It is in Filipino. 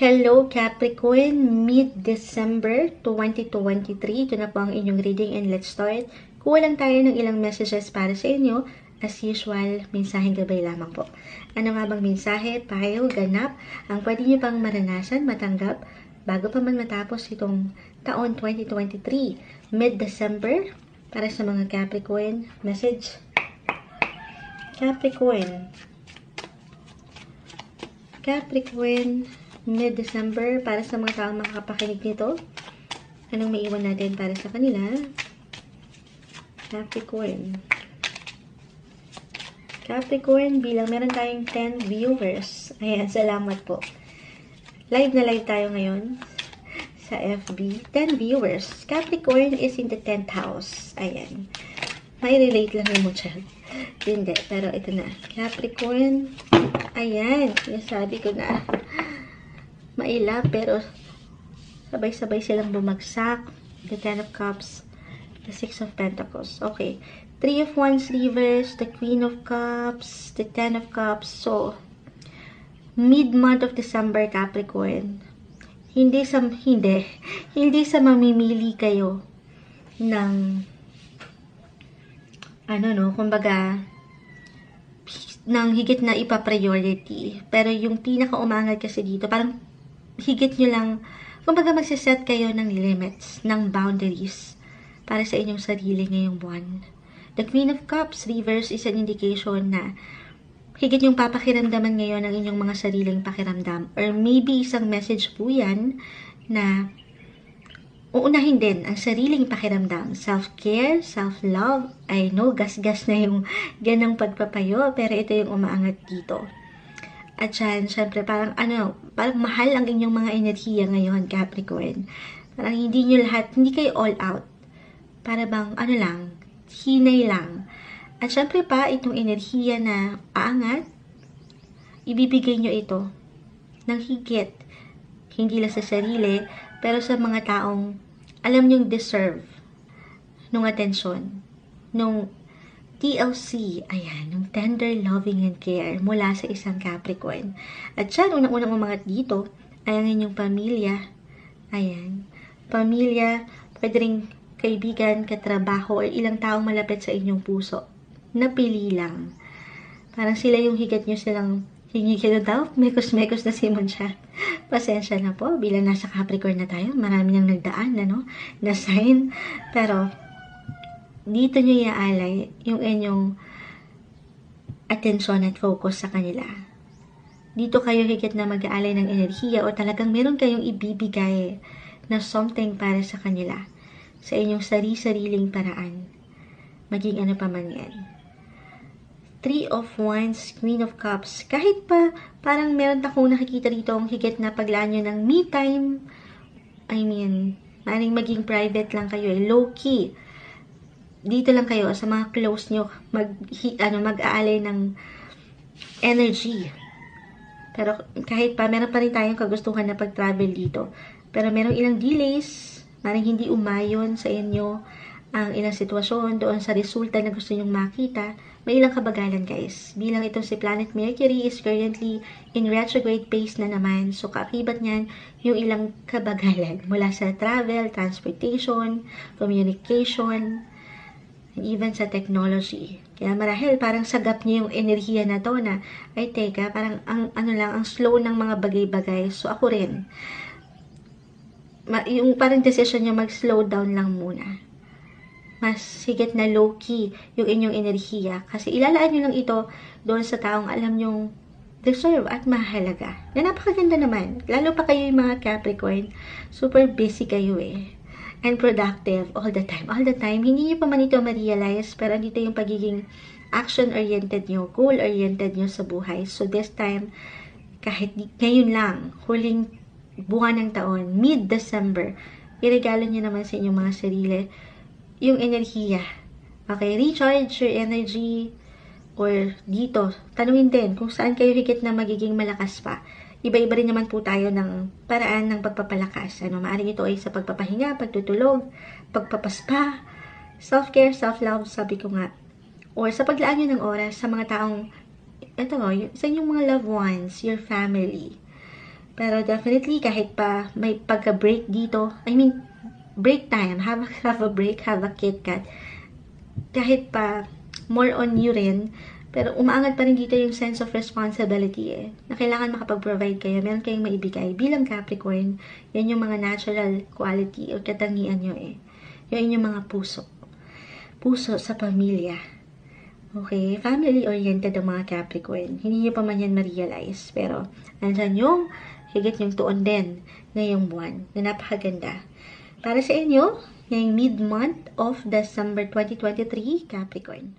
Hello Capricorn, mid-December 2023. Ito na po ang inyong reading and let's start. Kuha lang tayo ng ilang messages para sa inyo. As usual, mensaheng gabay lamang po. Ano nga bang mensahe, payo, ganap, ang pwede nyo pang maranasan, matanggap, bago pa man matapos itong taon 2023, mid-December, para sa mga Capricorn. Message. Capricorn, mid-December, para sa mga taong makakapakinig nito. Anong maiwan natin para sa kanila? Capricorn, bilang meron tayong 10 viewers. Ayan, salamat po. Live na live tayo ngayon sa FB. 10 viewers. Capricorn is in the 10th house. Ayan. May relate lang yung chat. Hindi, pero ito na. Capricorn, ayan, sabi ko na. Maila, pero sabay-sabay silang bumagsak. The 10 of Cups, the 6 of Pentacles. Okay. 3 of Wands reverse, the Queen of Cups, the 10 of Cups. So, mid-month of December, Capricorn. Hindi sa mamimili kayo ng kumbaga, ng higit na ipa-priority. Pero yung pinaka-umangal kasi dito, parang higit nyo lang, kumbaga magsiset kayo ng limits, ng boundaries para sa inyong sarili ngayong buwan. The Queen of Cups reverse is an indication na higit yung papakiramdaman ngayon ng inyong mga sariling pakiramdam. Or maybe isang message po yan na uunahin din ang sariling pakiramdam. Self-care, self-love. I know, gas-gas na yung ganang pagpapayo, pero ito yung umaangat dito. At yan, syempre, parang mahal ang inyong mga enerhiya ngayon, Capricorn. Parang hindi kayo all out. Para bang, hinay lang. At syempre pa, itong enerhiya na aangat, ibibigay nyo ito ng higit. Hindi lang sa sarili, pero sa mga taong alam nyong deserve nung atensyon, nung TLC, ayan, nung tender loving and care mula sa isang Capricorn. At siya, unang-unang umangat dito, ay ang inyong pamilya. Ayan, pamilya, pwede rin kaibigan, katrabaho, o ilang taong malapit sa inyong puso. Napili lang. Parang sila yung higit nyo silang hingi-hilo daw. Mekos-mekos na Simon siya. Pasensya na po. Bilang nasa Capricorn na tayo, marami nang nagdaan, na sign. Pero, dito nyo iaalay yung inyong atensyon at focus sa kanila. Dito kayo higit na mag-aalay ng enerhiya o talagang meron kayong ibibigay na something para sa kanila. Sa inyong sariling paraan. Maging ano pa man yan. 3 of Wands, Queen of Cups. Kahit pa parang meron akong nakikita dito ang higit na paglaan nyo ng me time. Maaaring maging private lang kayo. Low-key. Dito lang kayo sa mga close nyo. Mag-aalay ng energy. Pero kahit pa, meron pa rin tayong kagustuhan na pag-travel dito. Pero merong ilang delays. Maaaring hindi umayon sa inyo ang ilang sitwasyon doon sa resulta na gusto nyong makita. May ilang kabagalan, guys. Bilang itong si Planet Mercury is currently in retrograde phase na naman. So, kaakibat niyan yung ilang kabagalan mula sa travel, transportation, communication, and even sa technology. Kaya marahil parang sagap niyo yung enerhiya na to na, ay teka, parang ang slow ng mga bagay-bagay. So, ako rin. Yung parang decision nyo mag-slow down lang muna. Mas higit na low-key yung inyong enerhiya. Kasi ilalaan nyo lang ito doon sa taong alam nyong deserve at mahalaga. Na napakaganda naman. Lalo pa kayo yung mga Capricorn. Super busy kayo and productive all the time. All the time. Hindi nyo pa man ito ma-realize, pero dito yung pagiging action-oriented nyo, goal-oriented nyo sa buhay. So this time, kahit ngayon lang, huling buwan ng taon, mid-December, iregalo nyo naman sa inyong mga sarili yung enerhiya. Okay, recharge your energy or dito, tanungin din kung saan kayo higit na magiging malakas pa. Iba-iba rin naman po tayo ng paraan ng pagpapalakas. Maaaring ito ay sa pagpapahinga, pagtutulog, pagpapaspa, self-care, self-love, sabi ko nga. Or sa paglaan nyo ng oras sa mga taong, sa inyong mga loved ones, your family. Pero definitely, kahit pa may pagka-break dito, break time, have a break, have a Kit Kat. Kahit pa, more on you rin, pero umaangat pa rin dito yung sense of responsibility na kailangan makapag-provide kayo, meron kayong maibigay. Bilang Capricorn, yan yung mga natural quality o katangian nyo Yung inyong mga puso. Puso sa pamilya. Okay? Family-oriented ang mga Capricorn. Hindi nyo pa man yan ma-realize. Pero, nandyan yung higit yung tuon din ngayong buwan na napakaganda. Para sa inyo, ngayong mid-month of December 2023, Capricorn.